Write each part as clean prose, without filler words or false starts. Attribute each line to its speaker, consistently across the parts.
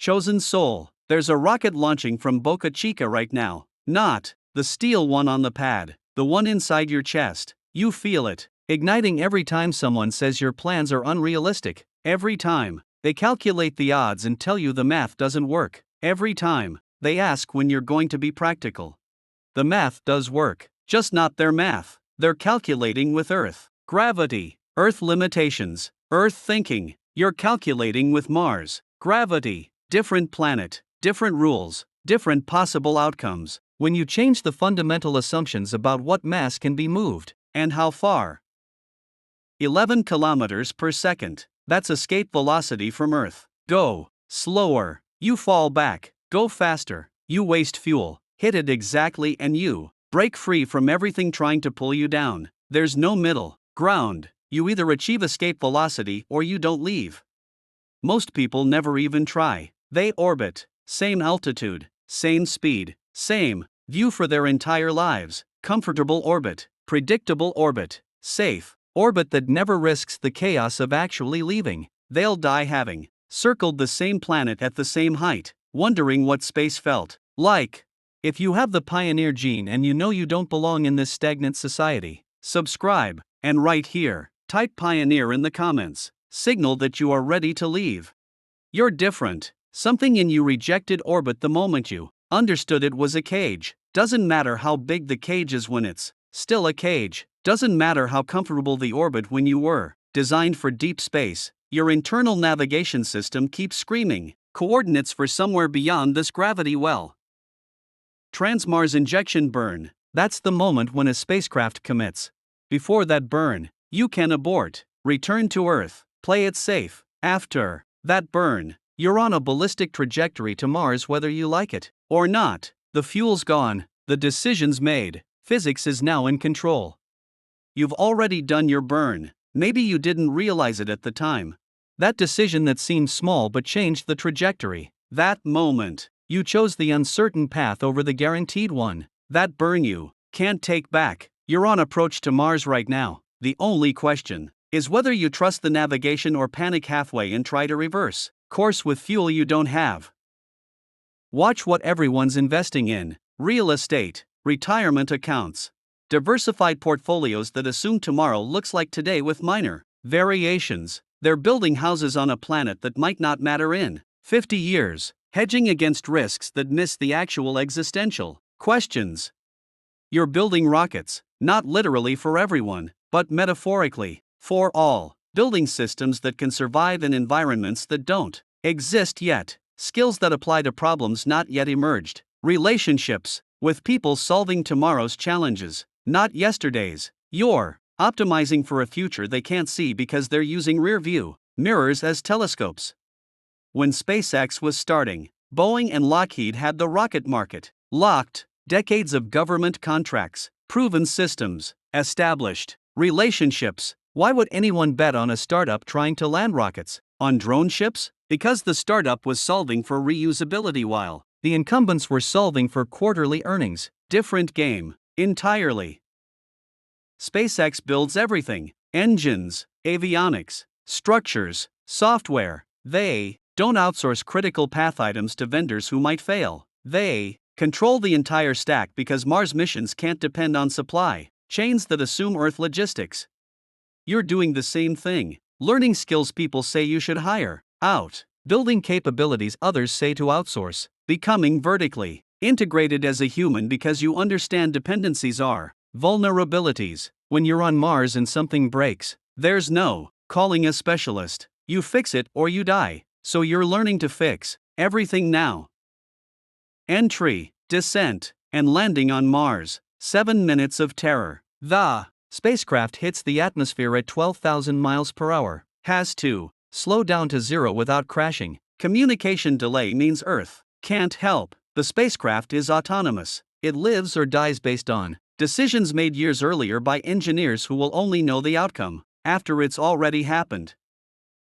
Speaker 1: Chosen soul, there's a rocket launching from Boca Chica right now. Not the steel one on the pad, the one inside your chest. You feel it, igniting every time someone says your plans are unrealistic. Every time they calculate the odds and tell you the math doesn't work. Every time they ask when you're going to be practical. The math does work, just not their math. They're calculating with Earth gravity, Earth limitations, Earth thinking. You're calculating with Mars gravity, different planet, different rules, different possible outcomes. When you change the fundamental assumptions about what mass can be moved and how far. 11 kilometers per second. That's escape velocity from Earth. Go slower, you fall back. Go faster, you waste fuel. Hit it exactly and you break free from everything trying to pull you down. There's no middle ground. You either achieve escape velocity or you don't leave. Most people never even try. They orbit, same altitude, same speed, same view for their entire lives. Comfortable orbit, predictable orbit, safe orbit that never risks the chaos of actually leaving. They'll die having circled the same planet at the same height, wondering what space felt like. If you have the pioneer gene and you know you don't belong in this stagnant society, subscribe, and right here, type pioneer in the comments. Signal that you are ready to leave. You're different. Something in you rejected orbit the moment you understood it was a cage. Doesn't matter how big the cage is when it's still a cage. Doesn't matter how comfortable the orbit when you were designed for deep space. Your internal navigation system keeps screaming coordinates for somewhere beyond this gravity well. Transmars injection burn. That's the moment when a spacecraft commits. Before that burn, you can abort, return to Earth, play it safe. After that burn, you're on a ballistic trajectory to Mars whether you like it or not. The fuel's gone, the decision's made, physics is now in control. You've already done your burn. Maybe you didn't realize it at the time. That decision that seemed small but changed the trajectory. That moment, you chose the uncertain path over the guaranteed one. That burn you can't take back. You're on approach to Mars right now. The only question is whether you trust the navigation or panic halfway and try to reverse course with fuel you don't have. Watch what everyone's investing in: real estate, retirement accounts, diversified portfolios that assume tomorrow looks like today with minor variations. They're building houses on a planet that might not matter in 50 years, hedging against risks that miss the actual existential questions. You're building rockets, not literally for everyone, but metaphorically, for all. Building systems that can survive in environments that don't exist yet. Skills that apply to problems not yet emerged. Relationships with people solving tomorrow's challenges, not yesterday's. You're optimizing for a future they can't see because they're using rear-view mirrors as telescopes. When SpaceX was starting, Boeing and Lockheed had the rocket market locked. Decades of government contracts, proven systems, established relationships. Why would anyone bet on a startup trying to land rockets on drone ships? Because the startup was solving for reusability while the incumbents were solving for quarterly earnings. Different game entirely. SpaceX builds everything: engines, avionics, structures, software. They don't outsource critical path items to vendors who might fail. They control the entire stack because Mars missions can't depend on supply chains that assume Earth logistics. You're doing the same thing, learning skills people say you should hire out, building capabilities others say to outsource, becoming vertically integrated as a human because you understand dependencies are vulnerabilities. When you're on Mars and something breaks, there's no calling a specialist. You fix it or you die. So you're learning to fix everything now. Entry, descent, and landing on Mars. 7 minutes of terror. The spacecraft hits the atmosphere at 12,000 miles per hour. Has to slow down to zero without crashing. Communication delay means Earth can't help. The spacecraft is autonomous. It lives or dies based on decisions made years earlier by engineers who will only know the outcome after it's already happened.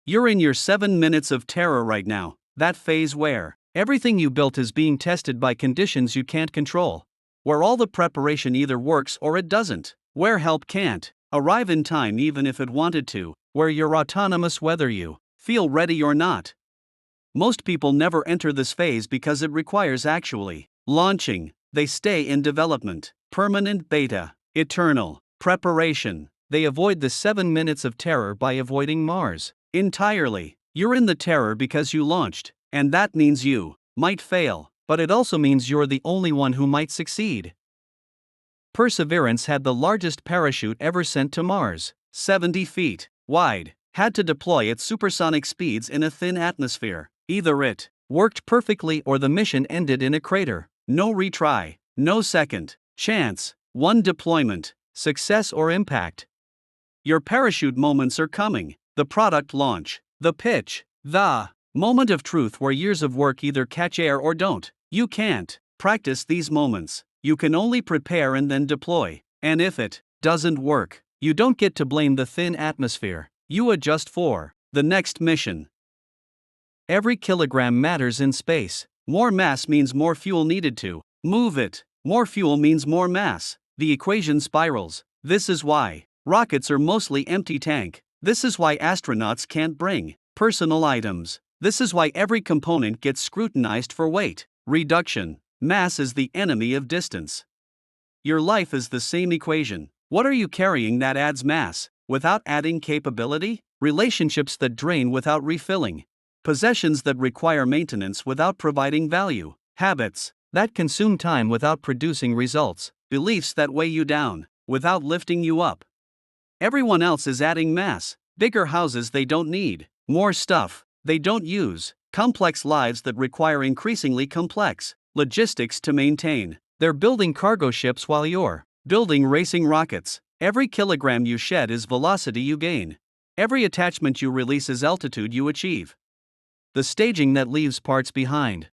Speaker 1: You're in your 7 minutes of terror right now, that phase where everything you built is being tested by conditions you can't control. Where all the preparation either works or it doesn't. Where help can't arrive in time even if it wanted to. Where you're autonomous whether you feel ready or not. Most people never enter this phase because it requires actually launching. They stay in development, permanent beta, eternal preparation. They avoid the 7 minutes of terror by avoiding Mars entirely. You're in the terror because you launched, and that means you might fail, but it also means you're the only one who might succeed. Perseverance had the largest parachute ever sent to Mars, 70 feet wide, had to deploy at supersonic speeds in a thin atmosphere. Either it worked perfectly or the mission ended in a crater. No retry, no second chance, one deployment, success or impact. Your parachute moments are coming. The product launch, the pitch, the moment of truth where years of work either catch air or don't. You can't practice these moments. You can only prepare and then deploy. And if it doesn't work, you don't get to blame the thin atmosphere. You adjust for the next mission. Every kilogram matters in space. More mass means more fuel needed to move it. More fuel means more mass. The equation spirals. This is why rockets are mostly empty tank. This is why astronauts can't bring personal items. This is why every component gets scrutinized for weight reduction. Mass is the enemy of distance. Your life is the same equation. What are you carrying that adds mass without adding capability? Relationships that drain without refilling. Possessions that require maintenance without providing value. Habits that consume time without producing results. Beliefs that weigh you down without lifting you up. Everyone else is adding mass. Bigger houses they don't need. More stuff they don't use. Complex lives that require increasingly complex logistics to maintain. They're building cargo ships while you're building racing rockets. Every kilogram you shed is velocity you gain. Every attachment you release is altitude you achieve. The staging that leaves parts behind.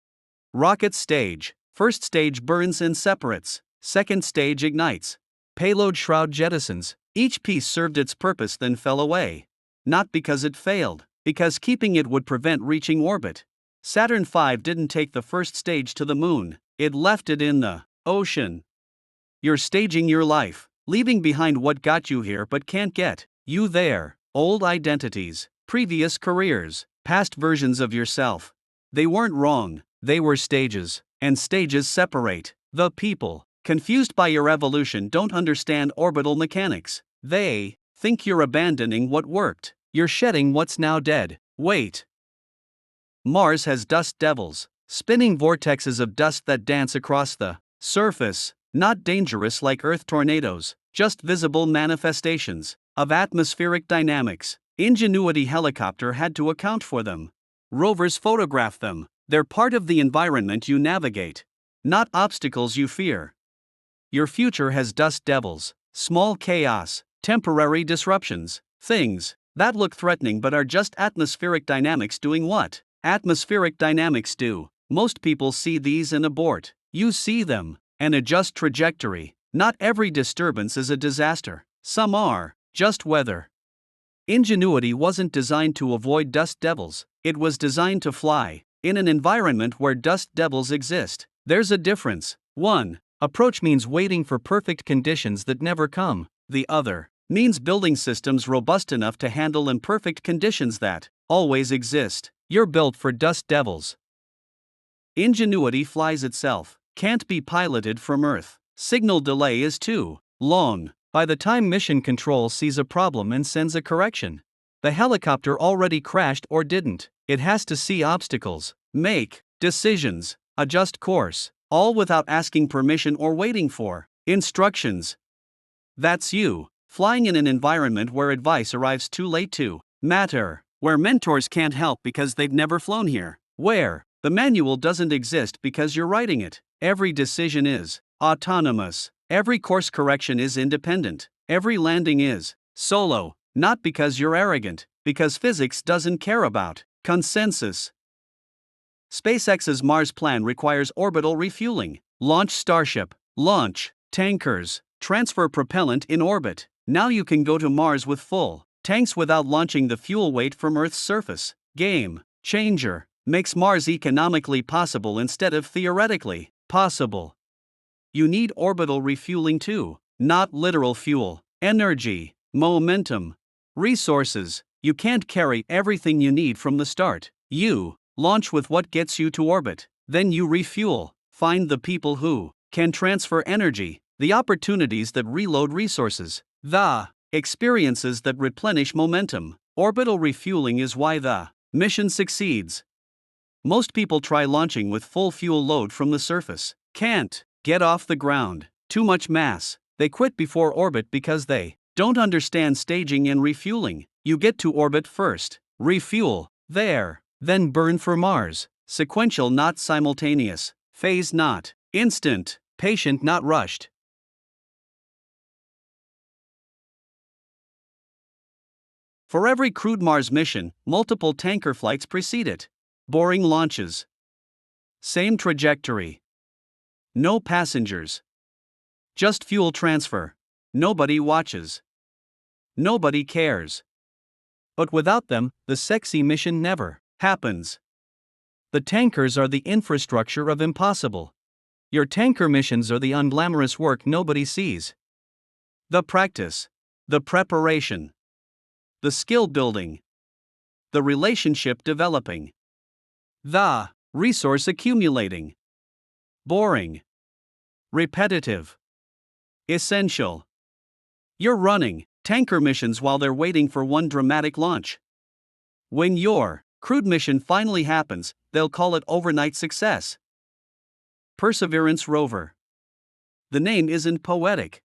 Speaker 1: Rocket stage. First stage burns and separates. Second stage ignites. Payload shroud jettisons. Each piece served its purpose then fell away. Not because it failed, because keeping it would prevent reaching orbit. Saturn V didn't take the first stage to the moon, it left it in the ocean. You're staging your life, leaving behind what got you here but can't get you there. Old identities, previous careers, past versions of yourself. They weren't wrong, they were stages, and stages separate. The people, confused by your evolution, don't understand orbital mechanics. They think you're abandoning what worked. You're shedding what's now dead. Wait. Mars has dust devils, spinning vortexes of dust that dance across the surface, not dangerous like Earth tornadoes, just visible manifestations of atmospheric dynamics. Ingenuity helicopter had to account for them. Rovers photograph them. They're part of the environment you navigate, not obstacles you fear. Your future has dust devils, small chaos, temporary disruptions, things that look threatening but are just atmospheric dynamics doing what atmospheric dynamics do. Most people see these and abort. You see them and adjust trajectory. Not every disturbance is a disaster. Some are just weather. Ingenuity wasn't designed to avoid dust devils, it was designed to fly in an environment where dust devils exist. There's a difference. One approach means waiting for perfect conditions that never come. The other means building systems robust enough to handle imperfect conditions that always exist. You're built for dust devils. Ingenuity flies itself, can't be piloted from Earth. Signal delay is too long. By the time mission control sees a problem and sends a correction, the helicopter already crashed or didn't. It has to see obstacles, make decisions, adjust course, all without asking permission or waiting for instructions. That's you, flying in an environment where advice arrives too late to matter, where mentors can't help because they've never flown here, where the manual doesn't exist because you're writing it. Every decision is autonomous. Every course correction is independent. Every landing is solo, not because you're arrogant, because physics doesn't care about consensus. SpaceX's Mars plan requires orbital refueling. Launch Starship, launch tankers, transfer propellant in orbit. Now you can go to Mars with full tanks without launching the fuel weight from Earth's surface. Game changer. Makes Mars economically possible instead of theoretically possible. You need orbital refueling too, not literal fuel, energy, momentum, resources. You can't carry everything you need from the start. You Launch with what gets you to orbit, then you refuel. Find the people who can transfer energy, the opportunities that reload resources, the experiences that replenish momentum. Orbital refueling is why the mission succeeds. Most people try launching with full fuel load from the surface. Can't get off the ground. Too much mass. They quit before orbit because they don't understand staging and refueling. You get to orbit first, refuel there, then burn for Mars. Sequential, not simultaneous. Phase, not instant. Patient, not rushed. For every crewed Mars mission, multiple tanker flights precede it. Boring launches. Same trajectory. No passengers. Just fuel transfer. Nobody watches. Nobody cares. But without them, the sexy mission never happens. The tankers are the infrastructure of impossible. Your tanker missions are the unglamorous work nobody sees. The practice. The preparation. The skill building. The relationship developing. The resource accumulating. Boring. Repetitive. Essential. You're running tanker missions while they're waiting for one dramatic launch. When your crewed mission finally happens, they'll call it overnight success. Perseverance rover. The name isn't poetic.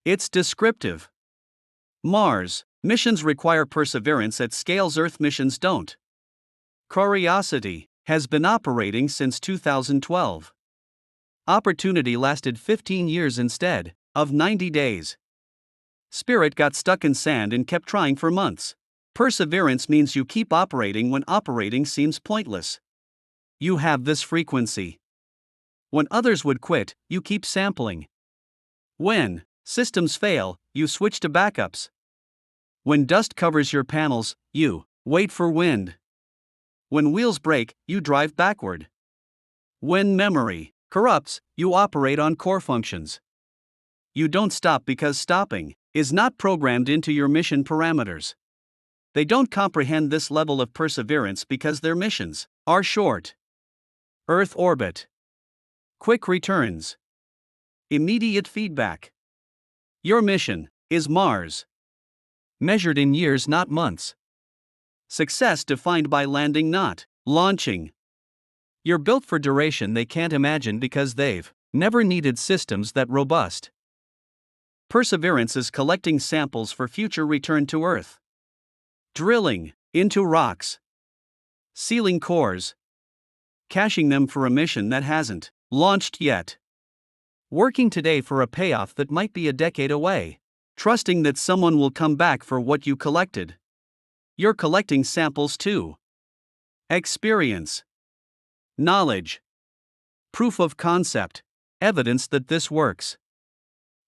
Speaker 1: It's descriptive. Mars missions require perseverance at scales Earth missions don't. Curiosity has been operating since 2012. Opportunity lasted 15 years instead of 90 days. Spirit got stuck in sand and kept trying for months. Perseverance means you keep operating when operating seems pointless. You have this frequency. When others would quit, you keep sampling. When systems fail, you switch to backups. When dust covers your panels, you wait for wind. When wheels break, you drive backward. When memory corrupts, you operate on core functions. You don't stop because stopping is not programmed into your mission parameters. They don't comprehend this level of perseverance because their missions are short. Earth orbit. Quick returns. Immediate feedback. Your mission is Mars. Measured in years, not months. Success defined by landing, not launching. You're built for duration they can't imagine because they've never needed systems that robust. Perseverance is collecting samples for future return to Earth. Drilling into rocks. Sealing cores. Caching them for a mission that hasn't launched yet. Working today for a payoff that might be a decade away. Trusting that someone will come back for what you collected. You're collecting samples too. Experience. Knowledge. Proof of concept. Evidence that this works.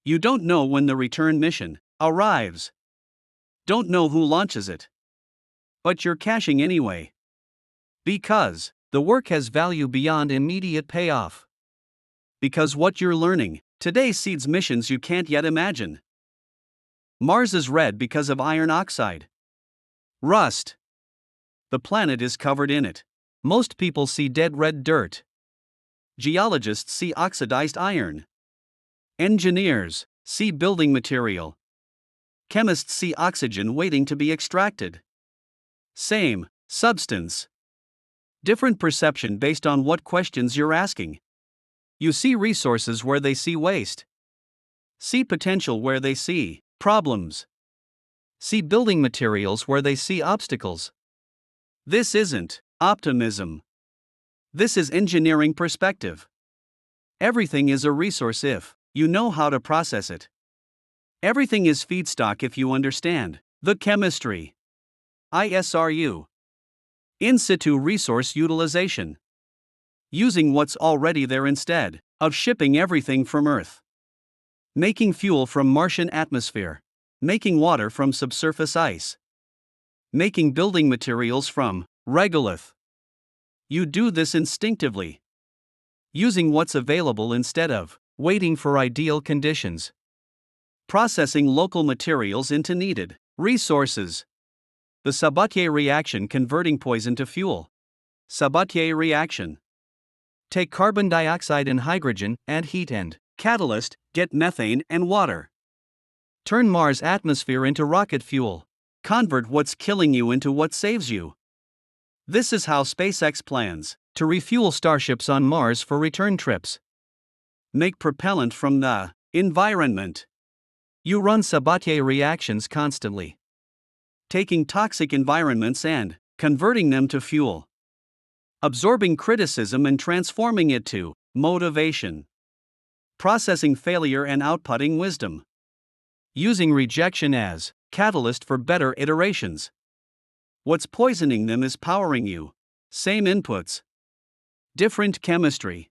Speaker 1: You don't know when the return mission arrives. Don't know who launches it. But you're caching anyway. Because the work has value beyond immediate payoff. Because what you're learning today seeds missions you can't yet imagine. Mars is red because of iron oxide. Rust. The planet is covered in it. Most people see dead red dirt. Geologists see oxidized iron. Engineers see building material. Chemists see oxygen waiting to be extracted. Same substance. Different perception based on what questions you're asking. You see resources where they see waste. See potential where they see problems. See building materials where they see obstacles. This isn't optimism. This is engineering perspective. Everything is a resource if you know how to process it. Everything is feedstock if you understand the chemistry. ISRU. In situ resource utilization. Using what's already there instead of shipping everything from Earth. Making fuel from Martian atmosphere. Making water from subsurface ice. Making building materials from regolith. You do this instinctively. Using what's available instead of waiting for ideal conditions. Processing local materials into needed resources. The Sabatier reaction, converting poison to fuel. Sabatier reaction. Take carbon dioxide and hydrogen, add heat and catalyst, get methane and water. Turn Mars' atmosphere into rocket fuel. Convert what's killing you into what saves you. This is how SpaceX plans to refuel starships on Mars for return trips. Make propellant from the environment. You run Sabatier reactions constantly, taking toxic environments and converting them to fuel. Absorbing criticism and transforming it to motivation. Processing failure and outputting wisdom. Using rejection as catalyst for better iterations. What's poisoning them is powering you. Same inputs, different chemistry.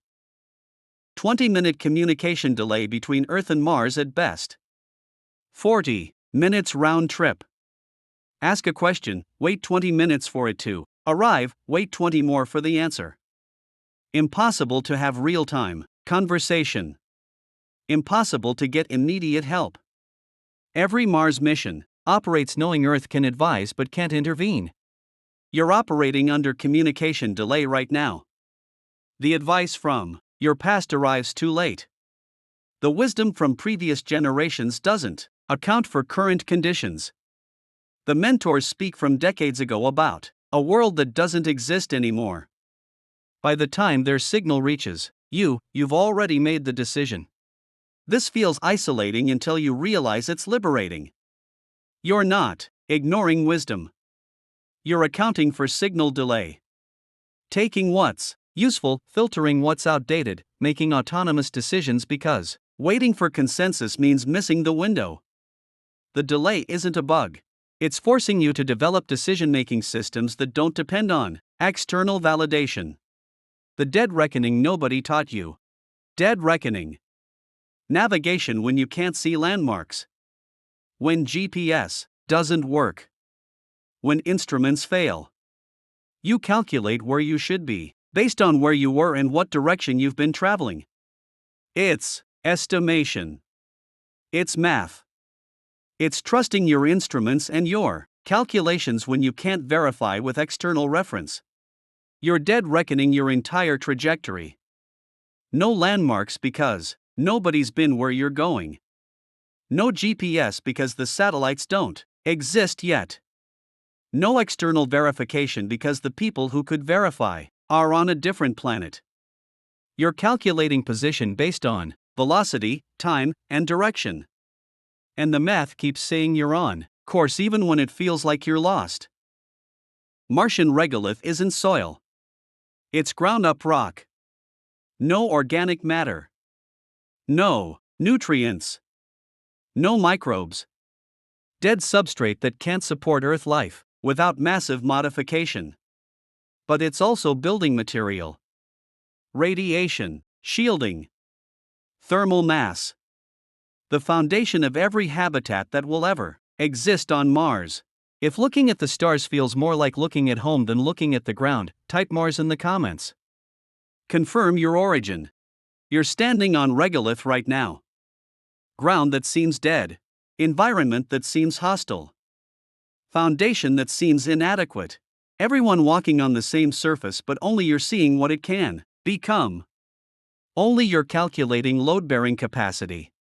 Speaker 1: 20-minute communication delay between Earth and Mars at best. 40 minutes round trip. Ask a question, wait 20 minutes for it to arrive, wait 20 more for the answer. Impossible to have real-time conversation. Impossible to get immediate help. Every Mars mission operates knowing Earth can advise but can't intervene. You're operating under communication delay right now. The advice from your past arrives too late. The wisdom from previous generations doesn't account for current conditions. The mentors speak from decades ago about a world that doesn't exist anymore. By the time their signal reaches you've already made the decision. This feels isolating until you realize it's liberating. You're not ignoring wisdom. You're accounting for signal delay. Taking what's useful, filtering what's outdated, making autonomous decisions because waiting for consensus means missing the window. The delay isn't a bug. It's forcing you to develop decision-making systems that don't depend on external validation. The dead reckoning nobody taught you. Dead reckoning. Navigation when you can't see landmarks. When GPS doesn't work. When instruments fail. You calculate where you should be, based on where you were and what direction you've been traveling. It's estimation. It's math. It's trusting your instruments and your calculations when you can't verify with external reference. You're dead reckoning your entire trajectory. No landmarks because nobody's been where you're going. No GPS because the satellites don't exist yet. No external verification because the people who could verify are on a different planet. You're calculating position based on velocity, time, and direction. And the math keeps saying you're on course even when it feels like you're lost. Martian regolith isn't soil. It's ground-up rock. No organic matter. No nutrients. No microbes. Dead substrate that can't support Earth life without massive modification. But it's also building material. Radiation, shielding, thermal mass. The foundation of every habitat that will ever exist on Mars. If looking at the stars feels more like looking at home than looking at the ground, type Mars in the comments. Confirm your origin. You're standing on regolith right now. Ground that seems dead. Environment that seems hostile. Foundation that seems inadequate. Everyone walking on the same surface, but only you're seeing what it can become. Only you're calculating load-bearing capacity.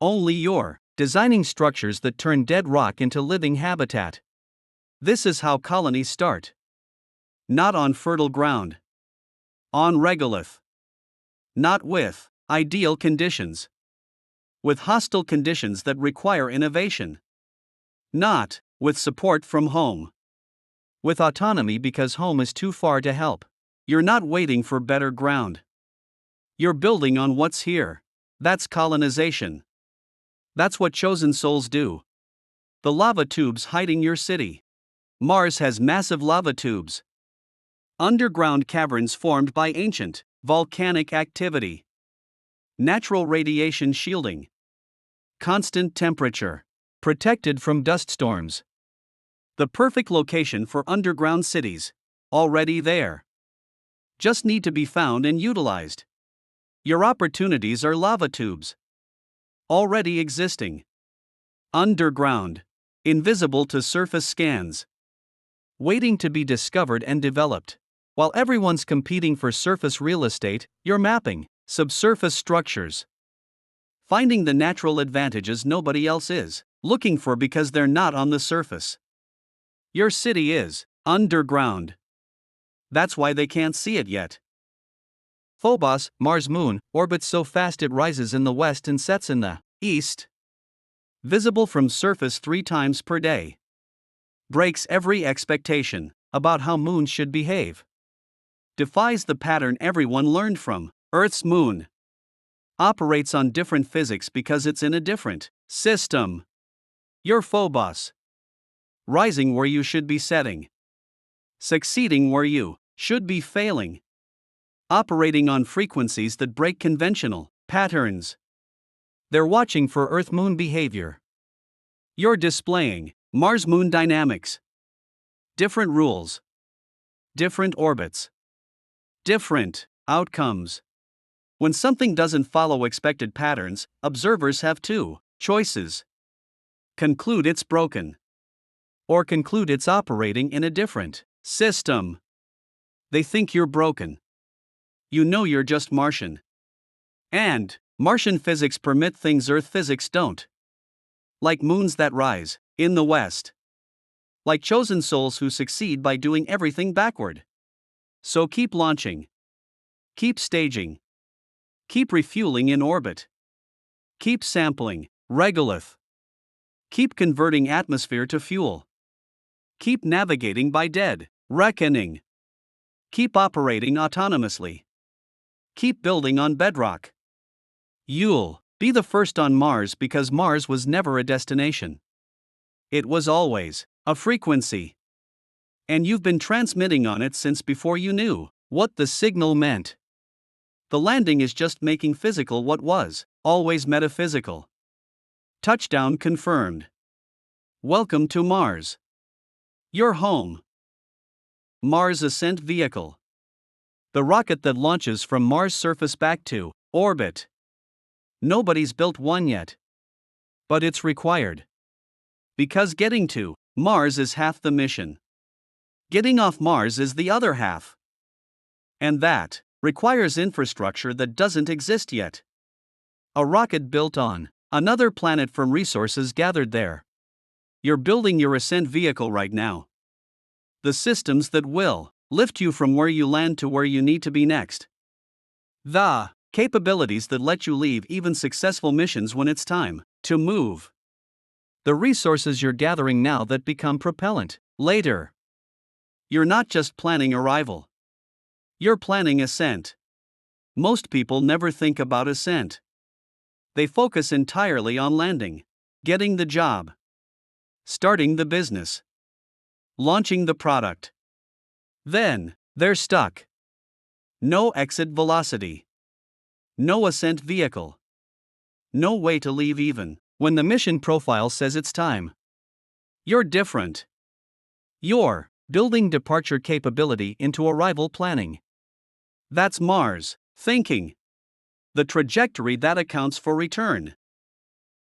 Speaker 1: Only you're designing structures that turn dead rock into living habitat. This is how colonies start. Not on fertile ground. On regolith. Not with ideal conditions. With hostile conditions that require innovation. Not with support from home. With autonomy because home is too far to help. You're not waiting for better ground. You're building on what's here. That's colonization. That's what chosen souls do. The lava tubes hiding your city. Mars has massive lava tubes. Underground caverns formed by ancient volcanic activity. Natural radiation shielding. Constant temperature. Protected from dust storms. The perfect location for underground cities. Already there. Just need to be found and utilized. Your opportunities are lava tubes. Already existing. Underground. Invisible to surface scans. Waiting to be discovered and developed. While everyone's competing for surface real estate, you're mapping subsurface structures. Finding the natural advantages nobody else is looking for because they're not on the surface. Your city is underground. That's why they can't see it yet. Phobos, Mars' moon, orbits so fast it rises in the west and sets in the east. Visible from surface 3 times per day. Breaks every expectation about how moons should behave. Defies the pattern everyone learned from Earth's moon. Operates on different physics because it's in a different system. Your Phobos. Rising where you should be setting. Succeeding where you should be failing. Operating on frequencies that break conventional patterns. They're watching for Earth-Moon behavior. You're displaying Mars-Moon dynamics. Different rules. Different orbits. Different outcomes. When something doesn't follow expected patterns, observers have 2 choices. Conclude it's broken. Or conclude it's operating in a different system. They think you're broken. You know you're just Martian. And Martian physics permit things Earth physics don't. Like moons that rise in the west. Like chosen souls who succeed by doing everything backward. So keep launching. Keep staging. Keep refueling in orbit. Keep sampling regolith. Keep converting atmosphere to fuel. Keep navigating by dead reckoning. Keep operating autonomously. Keep building on bedrock. You'll be the first on Mars because Mars was never a destination. It was always a frequency. And you've been transmitting on it since before you knew what the signal meant. The landing is just making physical what was always metaphysical. Touchdown confirmed. Welcome to Mars. Your home. Mars Ascent Vehicle. The rocket that launches from Mars' surface back to orbit. Nobody's built one yet. But it's required. Because getting to Mars is half the mission. Getting off Mars is the other half. And that requires infrastructure that doesn't exist yet. A rocket built on another planet from resources gathered there. You're building your ascent vehicle right now. The systems that will lift you from where you land to where you need to be next. The capabilities that let you leave even successful missions when it's time to move. The resources you're gathering now that become propellant later. You're not just planning arrival. You're planning ascent. Most people never think about ascent. They focus entirely on landing, getting the job, starting the business, launching the product. Then, they're stuck. No exit velocity. No ascent vehicle. No way to leave even when the mission profile says it's time. You're different. You're building departure capability into arrival planning. That's Mars thinking. The trajectory that accounts for return.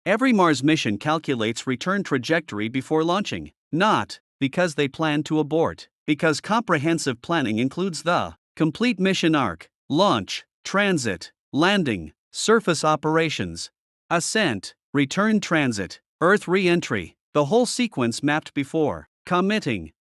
Speaker 1: Every Mars mission calculates return trajectory before launching, not because they plan to abort, because comprehensive planning includes the complete mission arc, launch, transit, landing, surface operations, ascent, return transit, Earth re-entry, the whole sequence mapped before committing.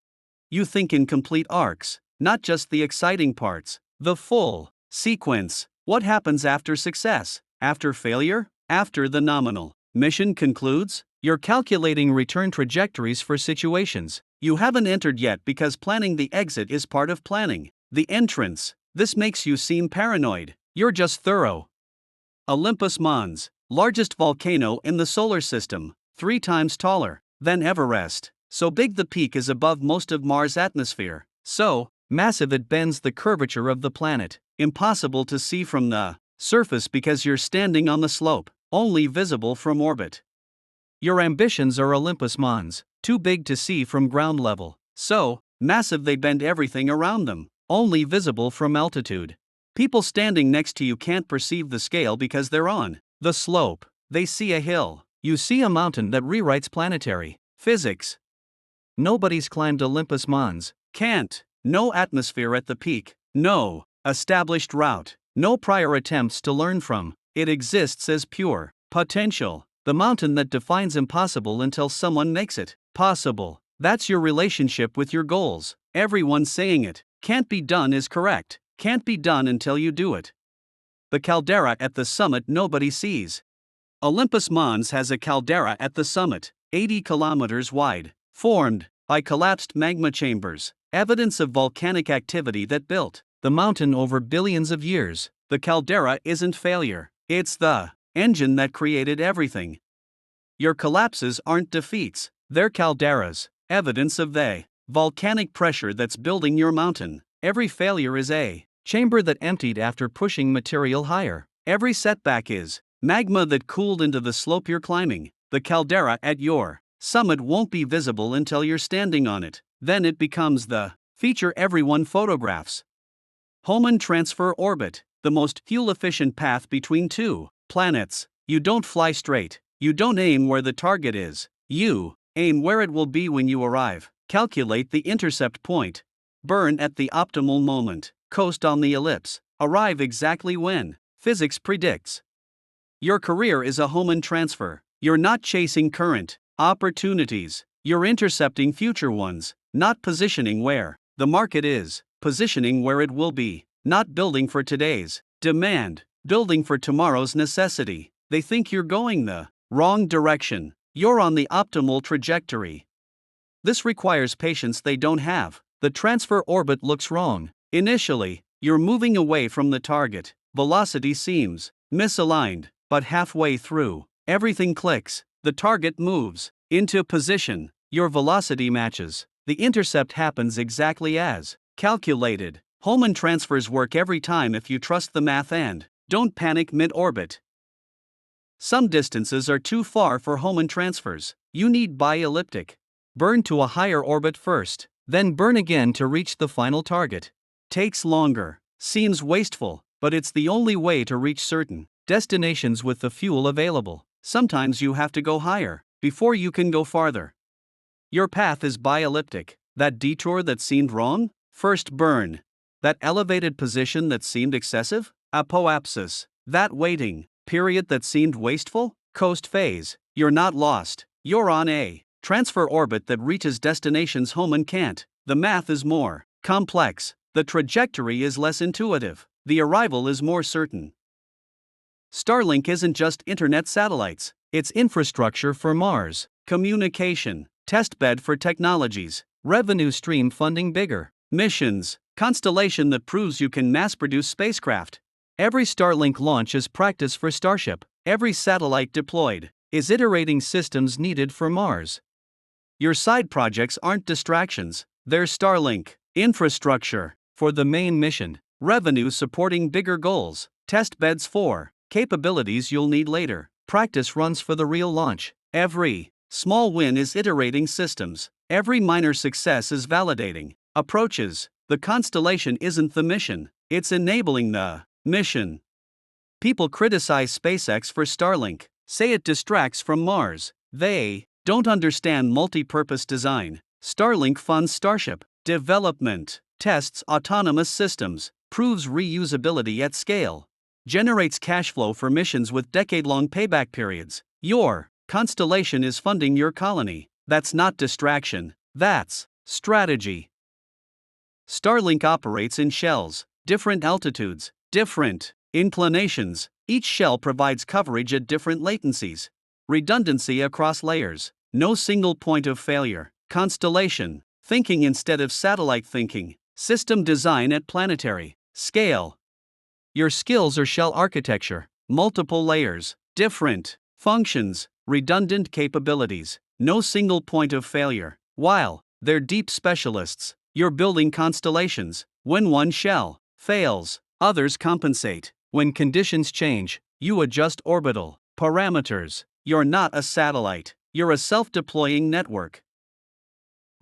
Speaker 1: You think in complete arcs, not just the exciting parts, the full sequence. What happens after success, after failure, after the nominal mission concludes? You're calculating return trajectories for situations you haven't entered yet because planning the exit is part of planning the entrance. This makes you seem paranoid. You're just thorough. Olympus Mons, largest volcano in the solar system, 3 times taller than Everest. So big the peak is above most of Mars' atmosphere. So massive it bends the curvature of the planet. Impossible to see from the surface because you're standing on the slope, only visible from orbit. Your ambitions are Olympus Mons, too big to see from ground level. So massive they bend everything around them, only visible from altitude. People standing next to you can't perceive the scale because they're on the slope. They see a hill. You see a mountain that rewrites planetary physics. Nobody's climbed Olympus Mons. Can't. no atmosphere at the peak, no established route, no prior attempts to learn from. It exists as pure potential, the mountain that defines impossible until someone makes it possible. That's your relationship with your goals. Everyone saying it can't be done is correct. Can't be done until you do it. The caldera at the summit nobody sees. Olympus Mons has a caldera at the summit, 80 kilometers wide, formed by collapsed magma chambers, evidence of volcanic activity that built the mountain over billions of years. The caldera isn't failure, it's the engine that created everything. Your collapses aren't defeats, they're calderas, evidence of the volcanic pressure that's building your mountain. Every failure is a chamber that emptied after pushing material higher. Every setback is magma that cooled into the slope you're climbing. The caldera at your summit won't be visible until you're standing on it. Then it becomes the feature everyone photographs. Hohmann transfer orbit, the most fuel-efficient path between two planets. You don't fly straight. You don't aim where the target is. You aim where it will be when you arrive. Calculate the intercept point. Burn at the optimal moment. Coast on the ellipse. Arrive exactly when physics predicts. Your career is a Hohmann transfer. You're not chasing current opportunities. You're intercepting future ones, not positioning where the market is, positioning where it will be, not building for today's demand, building for tomorrow's necessity. They think you're going the wrong direction. You're on the optimal trajectory. This requires patience they don't have. The transfer orbit looks wrong. Initially, you're moving away from the target. Velocity seems misaligned, but halfway through, everything clicks. The target moves into position. Your velocity matches. The intercept happens exactly as calculated. Hohmann transfers work every time if you trust the math and don't panic mid-orbit. Some distances are too far for Hohmann transfers. You need bi-elliptic. Burn to a higher orbit first, then burn again to reach the final target. Takes longer, seems wasteful, but it's the only way to reach certain destinations with the fuel available. Sometimes you have to go higher before you can go farther. Your path is bi-elliptic. That detour that seemed wrong? First burn. That elevated position that seemed excessive? Apoapsis. That waiting period that seemed wasteful? Coast phase. You're not lost. You're on a transfer orbit that reaches destinations Hohmann can't. The math is more complex. The trajectory is less intuitive. The arrival is more certain. Starlink isn't just internet satellites. It's infrastructure for Mars, communication, testbed for technologies, revenue stream funding bigger missions, constellation that proves you can mass-produce spacecraft. Every Starlink launch is practice for Starship. Every satellite deployed is iterating systems needed for Mars. Your side projects aren't distractions, they're Starlink infrastructure for the main mission, revenue supporting bigger goals, test beds for capabilities you'll need later, practice runs for the real launch. Every small win is iterating systems, every minor success is validating approaches. The constellation isn't the mission, it's enabling the mission. People criticize SpaceX for Starlink, say it distracts from Mars. They don't understand multi-purpose design. Starlink funds Starship development, tests autonomous systems, proves reusability at scale, generates cash flow for missions with decade-long payback periods. Your constellation is funding your colony. That's not distraction, that's strategy. Starlink operates in shells, different altitudes, different inclinations. Each shell provides coverage at different latencies. Redundancy across layers. No single point of failure. Constellation thinking instead of satellite thinking. System design at planetary scale. Your skills are shell architecture, multiple layers, different functions, redundant capabilities. No single point of failure. While they're deep specialists, you're building constellations. When one shell fails, others compensate. When conditions change, you adjust orbital parameters. You're not a satellite, you're a self-deploying network.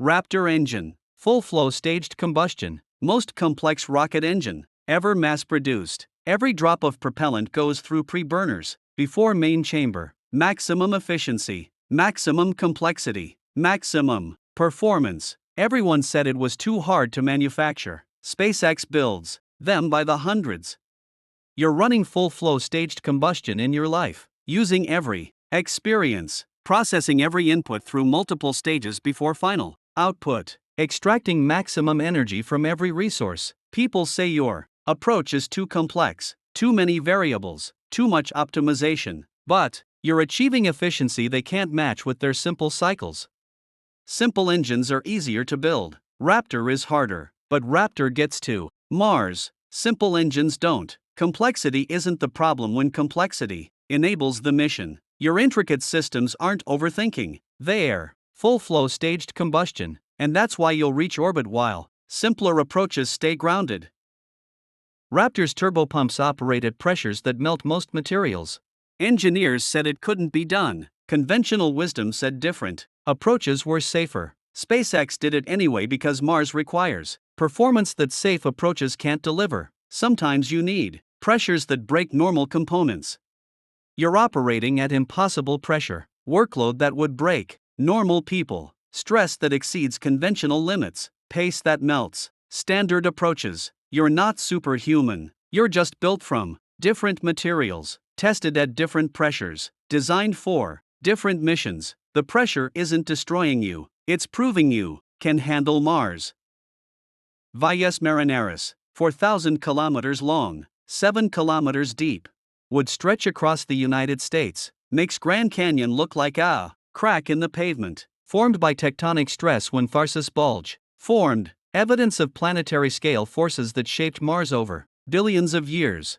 Speaker 1: Raptor engine, full-flow staged combustion, most complex rocket engine ever mass-produced. Every drop of propellant goes through pre-burners before main chamber. Maximum efficiency, maximum complexity, maximum performance. Everyone said it was too hard to manufacture. SpaceX builds them by the hundreds. You're running full flow staged combustion in your life, using every experience, processing every input through multiple stages before final output, extracting maximum energy from every resource. People say your approach is too complex, too many variables, too much optimization, but you're achieving efficiency they can't match with their simple cycles. Simple engines are easier to build. Raptor is harder, but Raptor gets to Mars. Simple engines don't. Complexity isn't the problem when complexity enables the mission. Your intricate systems aren't overthinking, they're full flow staged combustion, and that's why you'll reach orbit while simpler approaches stay grounded. Raptor's turbopumps operate at pressures that melt most materials. Engineers said it couldn't be done. Conventional wisdom said different approaches were safer. SpaceX did it anyway because Mars requires performance that safe approaches can't deliver. Sometimes you need pressures that break normal components. You're operating at impossible pressure, workload that would break normal people, stress that exceeds conventional limits, pace that melts standard approaches. You're not superhuman, you're just built from different materials, tested at different pressures, designed for different missions. The pressure isn't destroying you, it's proving you can handle Mars. Vias Marineris, 4,000 kilometers long, 7 kilometers deep, would stretch across the United States, makes Grand Canyon look like a crack in the pavement, formed by tectonic stress when Tharsis bulge formed, evidence of planetary scale forces that shaped Mars over billions of years.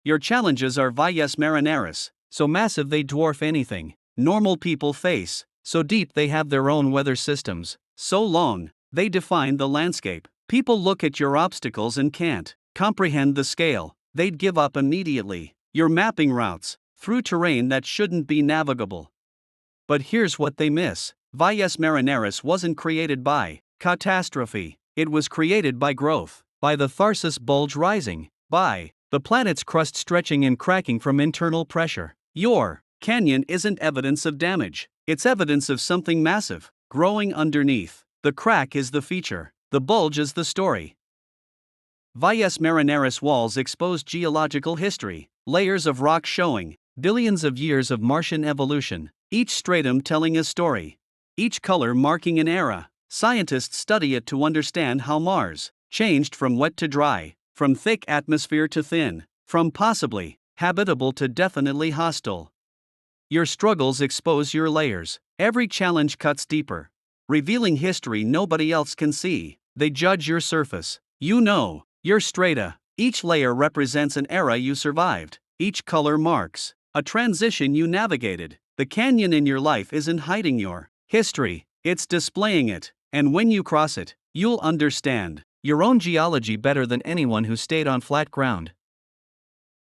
Speaker 1: Your challenges are Vias Marineris, so massive they dwarf anything normal people face, so deep they have their own weather systems, so long they define the landscape. People look at your obstacles and can't comprehend the scale, they'd give up immediately. You're mapping routes through terrain that shouldn't be navigable. But here's what they miss: Vias Marineris wasn't created by catastrophe, it was created by growth, by the Tharsis bulge rising, by the planet's crust stretching and cracking from internal pressure. Your canyon isn't evidence of damage, it's evidence of something massive growing underneath. The crack is the feature, the bulge is the story. Vias Marineris walls expose geological history, layers of rock showing billions of years of Martian evolution, each stratum telling a story, each color marking an era. Scientists study it to understand how Mars changed from wet to dry, from thick atmosphere to thin, from possibly habitable to definitely hostile. Your struggles expose your layers, every challenge cuts deeper, revealing history nobody else can see. They judge your surface, you know, your strata. Each layer represents an era you survived, each color marks a transition you navigated. The canyon in your life isn't hiding your history, it's displaying it, and when you cross it, you'll understand your own geology better than anyone who stayed on flat ground.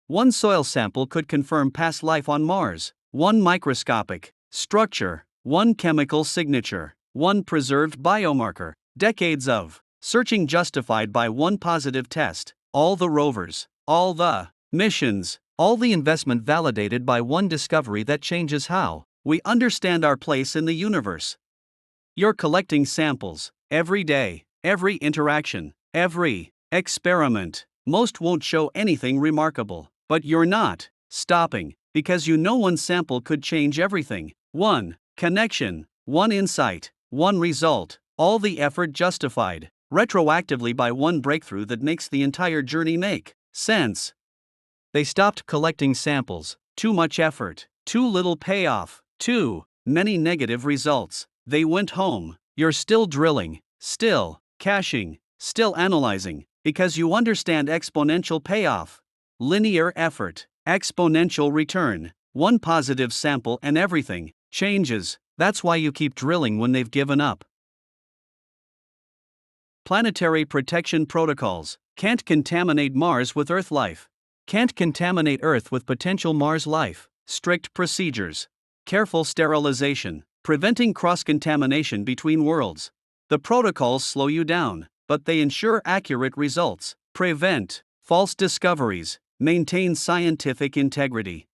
Speaker 1: One soil sample could confirm past life on Mars, one microscopic structure, one chemical signature, one preserved biomarker, decades of searching justified by one positive test, all the rovers, all the missions, all the investment validated by one discovery that changes how we understand our place in the universe. You're collecting samples every day, every interaction, every experiment. Most won't show anything remarkable, but you're not stopping, because you know one sample could change everything. One connection, one insight, one result, all the effort justified retroactively by one breakthrough that makes the entire journey make sense. They stopped collecting samples, too much effort, too little payoff, too many negative results. They went home. You're still drilling, still caching, still analyzing, because you understand exponential payoff. Linear effort, exponential return, one positive sample and everything changes. That's why you keep drilling when they've given up. Planetary protection protocols. Can't contaminate Mars with Earth life. Can't contaminate Earth with potential Mars life. Strict procedures. Careful sterilization, preventing cross-contamination between worlds. The protocols slow you down, but they ensure accurate results, prevent false discoveries, maintain scientific integrity.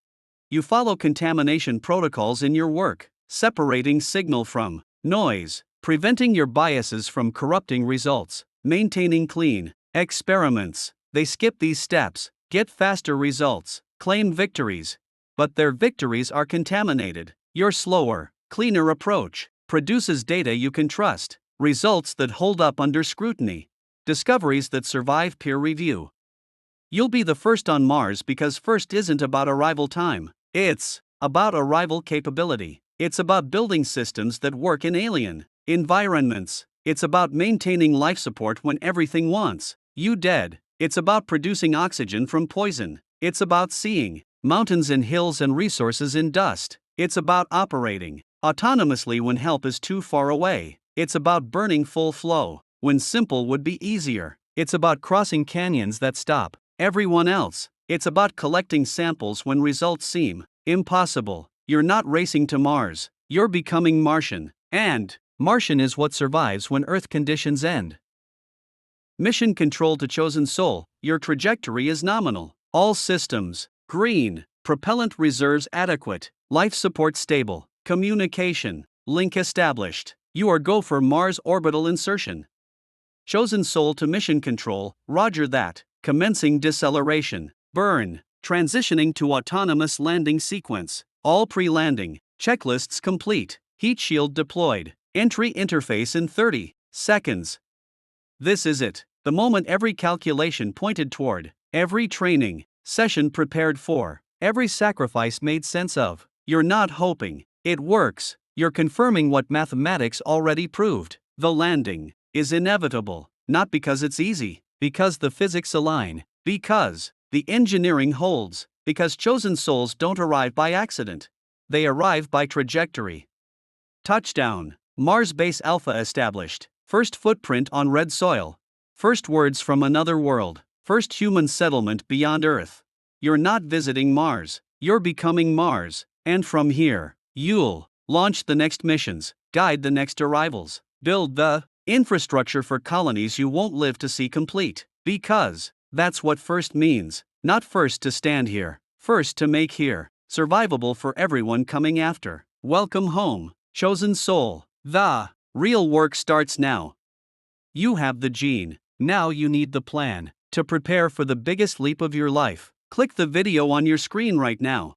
Speaker 1: You follow contamination protocols in your work, separating signal from noise, preventing your biases from corrupting results, maintaining clean experiments. They skip these steps, get faster results, claim victories. But their victories are contaminated. Your slower, cleaner approach produces data you can trust, results that hold up under scrutiny, discoveries that survive peer review. You'll be the first on Mars because first isn't about arrival time, it's about arrival capability. It's about building systems that work in alien environments. It's about maintaining life support when everything wants you dead. It's about producing oxygen from poison. It's about seeing mountains in hills and resources in dust. It's about operating autonomously when help is too far away. It's about burning full flow when simple would be easier. It's about crossing canyons that stop everyone else. It's about collecting samples when results seem impossible. You're not racing to Mars, you're becoming Martian. And Martian is what survives when Earth conditions end. Mission control to Chosen Soul, your trajectory is nominal. All systems green, propellant reserves adequate, life support stable, communication link established. You are go for Mars orbital insertion. Chosen Soul to mission control, roger that. Commencing deceleration, burn, transitioning to autonomous landing sequence. All pre-landing checklists complete. Heat shield deployed. Entry interface in 30 seconds. This is it. The moment every calculation pointed toward, every training session prepared for, every sacrifice made sense of. You're not hoping it works. You're confirming what mathematics already proved. The landing is inevitable, not because it's easy, because the physics align, because the engineering holds, because chosen souls don't arrive by accident. They arrive by trajectory. Touchdown. Mars base Alpha established. First footprint on red soil. First words from another world. First human settlement beyond Earth. You're not visiting Mars, you're becoming Mars. And from here, you'll launch the next missions, guide the next arrivals, build the infrastructure for colonies you won't live to see complete. Because that's what first means. Not first to stand here, first to make here survivable for everyone coming after. Welcome home, chosen soul. The real work starts now. You have the gene, now you need the plan to prepare for the biggest leap of your life. Click the video on your screen right now.